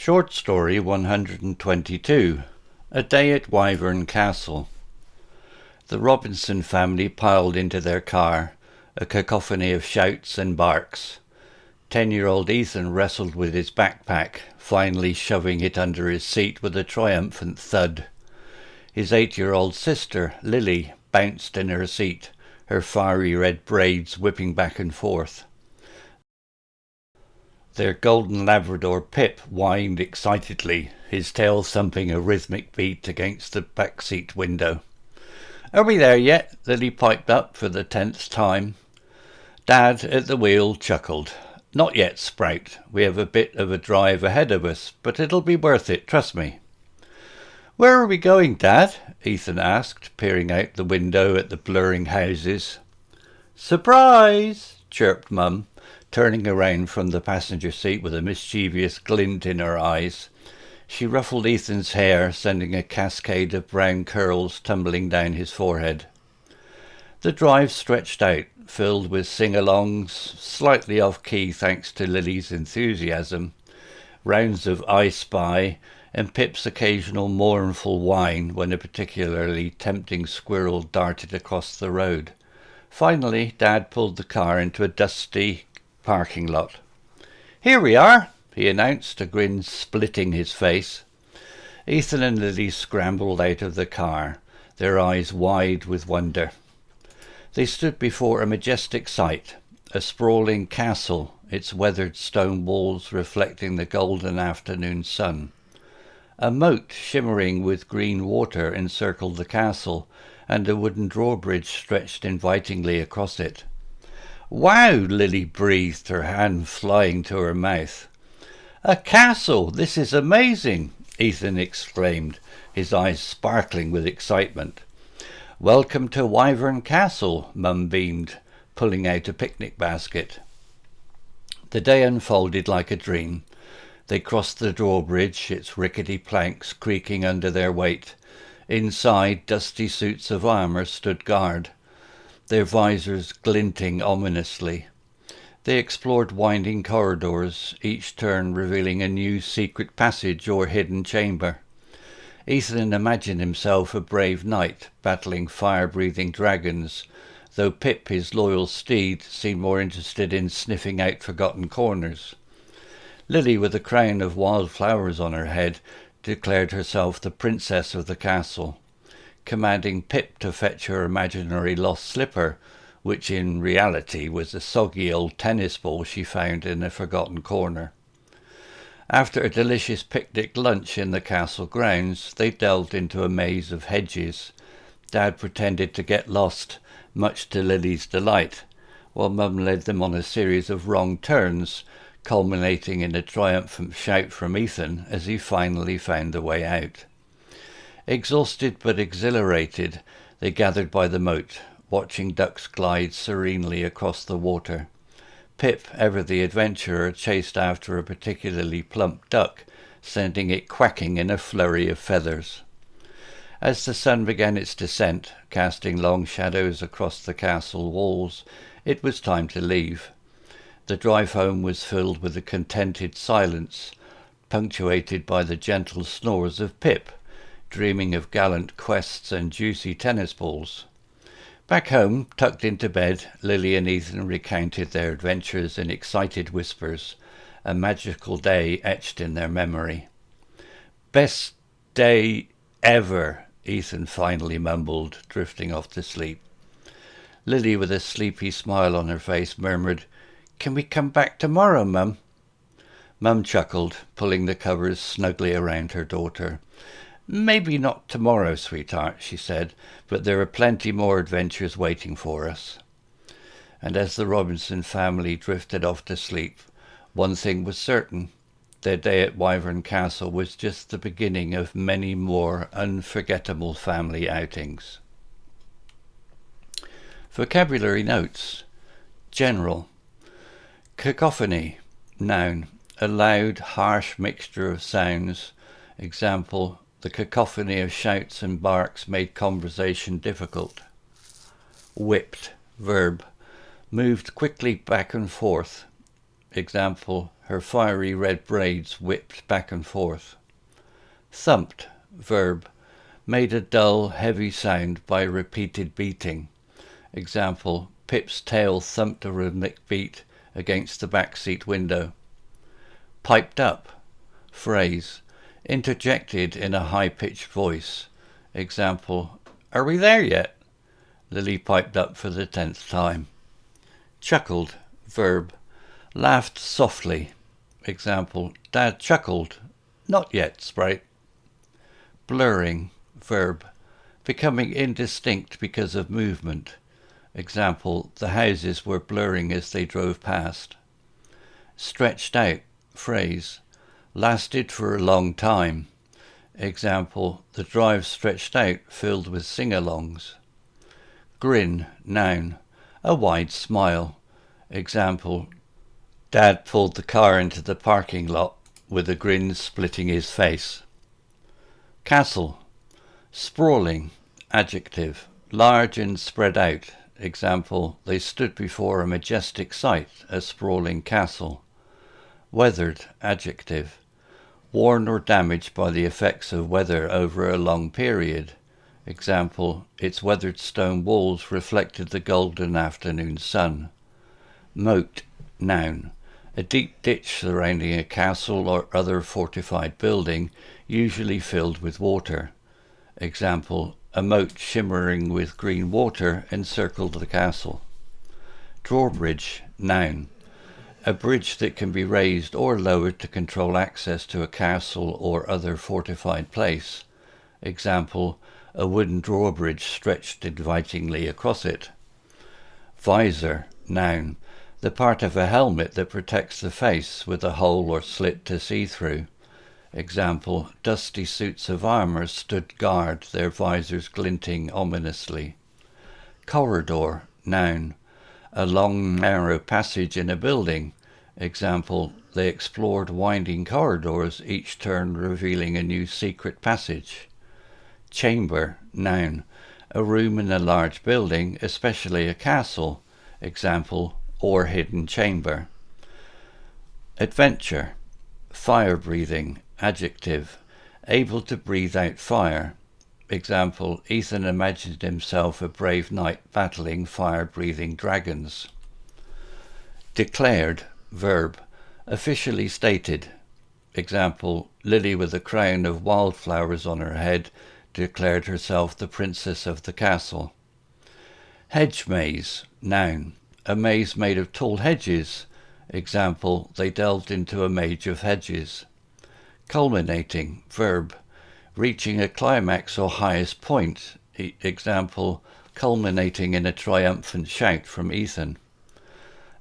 Short story 122. A day at Wyvern Castle. The Robinson family piled into their car, a cacophony of shouts and barks. 10-year-old Ethan wrestled with his backpack, finally shoving it under his seat with a triumphant thud. His 8-year-old sister, Lily, bounced in her seat, her fiery red braids whipping back and forth. Their golden Labrador Pip whined excitedly, his tail thumping a rhythmic beat against the backseat window. "Are we there yet?" Lily piped up for the 10th time. Dad, at the wheel, chuckled. "Not yet, Sprout. We have a bit of a drive ahead of us, but it'll be worth it, trust me." "Where are we going, Dad?" Ethan asked, peering out the window at the blurring houses. "Surprise!" chirped Mum, turning around from the passenger seat with a mischievous glint in her eyes. She ruffled Ethan's hair, sending a cascade of brown curls tumbling down his forehead. The drive stretched out, filled with sing-alongs, slightly off-key thanks to Lily's enthusiasm, rounds of I Spy, and Pip's occasional mournful whine when a particularly tempting squirrel darted across the road. Finally, Dad pulled the car into a dusty parking lot. "Here we are," he announced, a grin splitting his face. Ethan and Lily scrambled out of the car, their eyes wide with wonder. They stood before a majestic sight, a sprawling castle, its weathered stone walls reflecting the golden afternoon sun. A moat shimmering with green water encircled the castle, and a wooden drawbridge stretched invitingly across it. "Wow!" Lily breathed, her hand flying to her mouth. "A castle! This is amazing!" Ethan exclaimed, his eyes sparkling with excitement. "Welcome to Wyvern Castle," Mum beamed, pulling out a picnic basket. The day unfolded like a dream. They crossed the drawbridge, its rickety planks creaking under their weight. Inside, dusty suits of armour stood guard, their visors glinting ominously. They explored winding corridors, each turn revealing a new secret passage or hidden chamber. Ethan imagined himself a brave knight, battling fire-breathing dragons, though Pip, his loyal steed, seemed more interested in sniffing out forgotten corners. Lily, with a crown of wild flowers on her head, declared herself the princess of the castle, commanding Pip to fetch her imaginary lost slipper, which in reality was a soggy old tennis ball she found in a forgotten corner. After a delicious picnic lunch in the castle grounds, they delved into a maze of hedges. Dad pretended to get lost, much to Lily's delight, while Mum led them on a series of wrong turns, culminating in a triumphant shout from Ethan as he finally found the way out. Exhausted but exhilarated, they gathered by the moat, watching ducks glide serenely across the water. Pip, ever the adventurer, chased after a particularly plump duck, sending it quacking in a flurry of feathers. As the sun began its descent, casting long shadows across the castle walls, it was time to leave. The drive home was filled with a contented silence, punctuated by the gentle snores of Pip, dreaming of gallant quests and juicy tennis balls. Back home, tucked into bed, Lily and Ethan recounted their adventures in excited whispers, a magical day etched in their memory. "Best day ever," Ethan finally mumbled, drifting off to sleep. Lily, with a sleepy smile on her face, murmured, "Can we come back tomorrow, Mum?" Mum chuckled, pulling the covers snugly around her daughter. "Maybe not tomorrow, sweetheart," she said, "but there are plenty more adventures waiting for us." And as the Robinson family drifted off to sleep, one thing was certain. Their day at Wyvern Castle was just the beginning of many more unforgettable family outings. Vocabulary notes. General. Cacophony. Noun. A loud, harsh mixture of sounds. Example, the cacophony of shouts and barks made conversation difficult. Whipped. Verb. Moved quickly back and forth. Example, her fiery red braids whipped back and forth. Thumped, verb, made a dull, heavy sound by repeated beating. Example, Pip's tail thumped a rhythmic beat against the backseat window. Piped up, phrase, interjected in a high-pitched voice. Example, are we there yet? Lily piped up for the 10th time. Chuckled, verb, laughed softly. Example, Dad chuckled. Not yet, Sprite. Blurring, verb, becoming indistinct because of movement. Example, the houses were blurring as they drove past. Stretched out, phrase, lasted for a long time. Example, the drive stretched out, filled with sing-alongs. Grin, noun, a wide smile. Example, Dad pulled the car into the parking lot with a grin splitting his face. Castle, sprawling, adjective, large and spread out. Example, they stood before a majestic sight, a sprawling castle. Weathered, adjective, worn or damaged by the effects of weather over a long period. Example, its weathered stone walls reflected the golden afternoon sun. Moat, noun, a deep ditch surrounding a castle or other fortified building, usually filled with water. Example, a moat shimmering with green water encircled the castle. Drawbridge, noun, a bridge that can be raised or lowered to control access to a castle or other fortified place. Example, a wooden drawbridge stretched invitingly across it. Visor, noun, the part of a helmet that protects the face with a hole or slit to see through. Example, dusty suits of armour stood guard, their visors glinting ominously. Corridor, noun, a long narrow passage in a building. Example, they explored winding corridors, each turn revealing a new secret passage. Chamber, noun, a room in a large building, especially a castle. Example, or hidden chamber. Adventure, fire-breathing, adjective, able to breathe out fire. Example, Ethan imagined himself a brave knight battling fire-breathing dragons. Declared, verb, officially stated. Example, Lily with a crown of wildflowers on her head declared herself the princess of the castle. Hedge maze, noun, a maze made of tall hedges. Example, they delved into a maze of hedges. Culminating, verb, reaching a climax or highest point. Example, culminating in a triumphant shout from Ethan.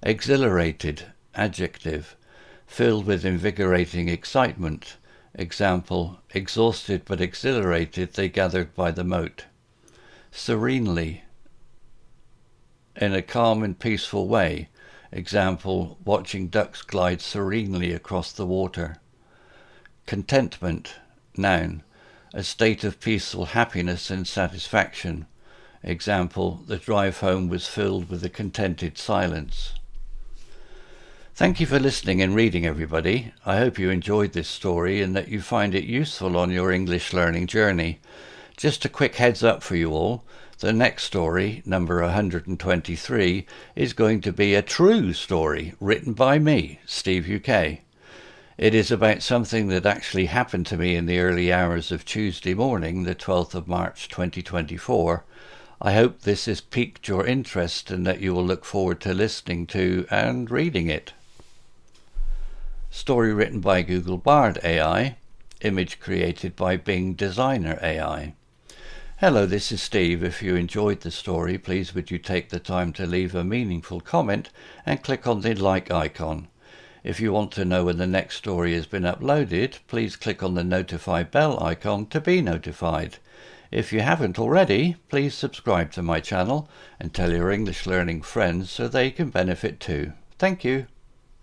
Exhilarated, adjective, filled with invigorating excitement. Example, exhausted but exhilarated, they gathered by the moat. Serenely, in a calm and peaceful way. Example, watching ducks glide serenely across the water. Contentment, noun, a state of peaceful happiness and satisfaction. Example, the drive home was filled with a contented silence. Thank you for listening and reading, everybody. I hope you enjoyed this story and that you find it useful on your English learning journey. Just a quick heads up for you all. The next story, number 123, is going to be a true story written by me, Steve UK. It is about something that actually happened to me in the early hours of Tuesday morning, the 12th of March 2024. I hope this has piqued your interest and that you will look forward to listening to and reading it. Story written by Google Bard AI. Image created by Bing Designer AI. Hello, this is Steve. If you enjoyed the story, please would you take the time to leave a meaningful comment and click on the like icon. If you want to know when the next story has been uploaded, please click on the notify bell icon to be notified. If you haven't already, please subscribe to my channel and tell your English learning friends so they can benefit too. Thank you.